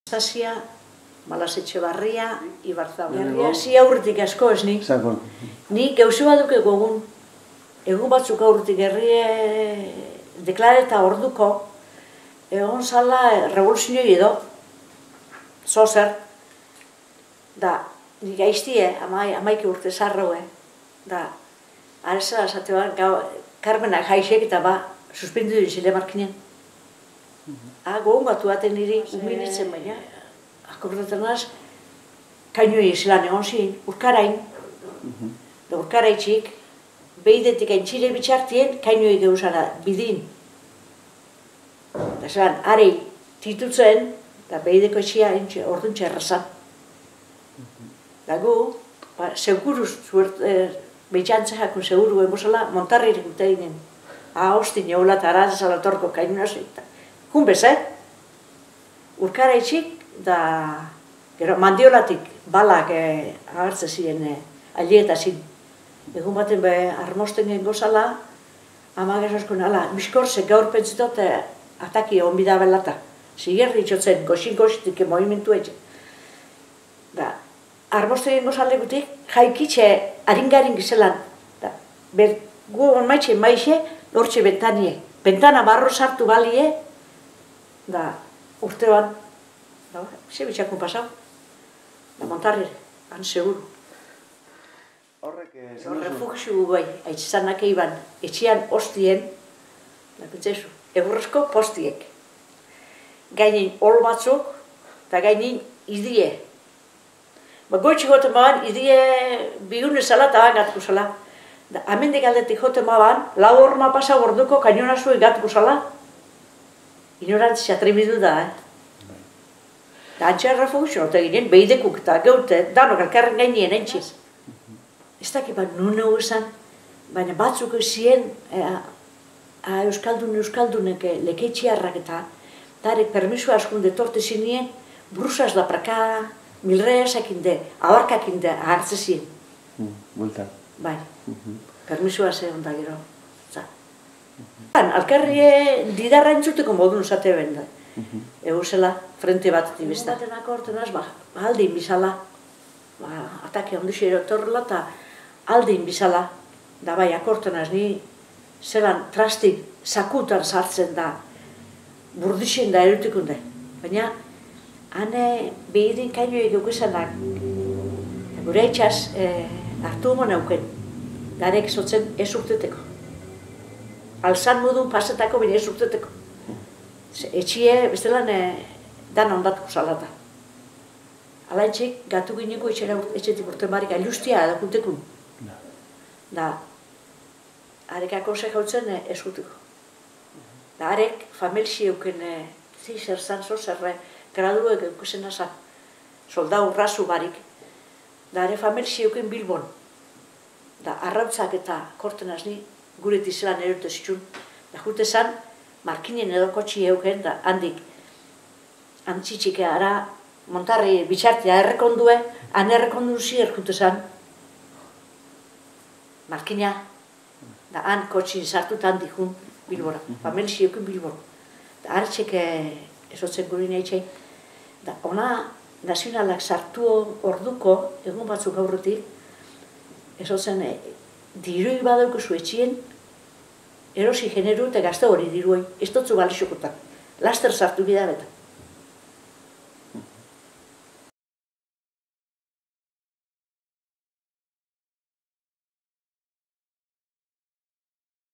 Anastasia, Malasetxebarria, Ibarzabarria, zi aurretik asko ez nik. Nik gauze bat duk egun batzuk aurretik herrie deklareta orduko, egon zala revoluzioi edo, zozer, da, nik aiztie, amaike urte zarroe, da, arezala esate bat, Carmenak jaixek eta suspendu dut zile markinen. Gogon batu baten niri, umilitzen baina, akordatzen naz, kainoi zelan egon ziren, urkarain, da urkaraitxik, behidetik aintxire bitxartien, kainoi geuzara, bidin. Da zelan, arei titutzen, da behideko etxia orduntxe errazan. Da gu, seguruz, behitxantzea jakun seguru embosala, montarririk dute ginen. Hostin, egola eta arazazala torko kainuna zeita. Junbez, urkaraitxik, da, gero, mandiolatik balak agertze ziren alietazin. Egun baten armosten gen gozala, amagezaskun, miskorze gaur pentsetot ataki hon bidabelata. Zigerri itxotzen, goxin-goxitik movimentu etxe. Da, armosten gen gozalekutik, jaikitxe haringarin gizelan. Gu hon maitxe maixe, hortxe bentanie. Bentana barro sartu balie, da, urte bat, ze bitxakun pasau, da montarri, han seguru. Refugiu bai, haitzanak eiban, etxian hostien, da pentsezu, egurrezko postiek. Gainin hol batzuk, eta gainin idie. Goitxik goten baban, idie bihune zala eta gatuko zala. Hemendik aldetik joten baban, lau horma pasa gorduko kainonazue gatuko zala. Ignorantzia atrebidu da, Da antxean refugiu, eta ginen, behidekuk eta geute, danok elkarren gainien entxiz. Ez dakit bat nun egu esan, baina batzuk ezien euskaldunek lekeitxiarrak eta darek permisua askunde torte zinien, brusaz da praka, milreasakinde, abarkakinde ahartze zien. Bulta. Bai, permisua ze onda gero. Alkarrie didarra entzuteko modun zate ben da. Egu zela, frente bat dibizta. Batenako ortenaz, aldein bizala. Atake ondixi erotorrela eta aldein bizala. Da bai, akortenaz, ni zelan trastik sakutan sartzen da. Burdixen da erotikunde. Baina, hane behidin kainoi geukezanak. Gure etxaz, hartu homon euken. Darek zotzen ez urteteko. Alzan modun pasetako bine ez urteteko. Etxie, bestelan, dan ondatuko zalata. Ala etxek, gatu gineko etxetik urte barik, ailustia edakuntekun. Da, arekako ze jautzen ez urteko. Da, arek, familie euken, zer zan, zerre, graduek eukusen azan, soldau razu barik. Da, are familie euken Bilbon. Da, arrautzak eta korten azni, gure tizelan erote zitsun. Da, jute zan, markinen edo kotxi euken, da, handik, antzitxike ara, montarri bitxartia errekondue, han errekonduzi erkute zan. Markina, da, han kotxin sartut handik jun Bilbora, familie euken Bilbora. Da, hartxek ezotzen guri nahi txai. Da, ona, nazionalak sartu orduko, egun batzuk aurretik, ezotzen dirui badauko zuetxien, erosi generu eta gazte hori diruei, ez dutzu balixokotan. Laster sartu bida beta.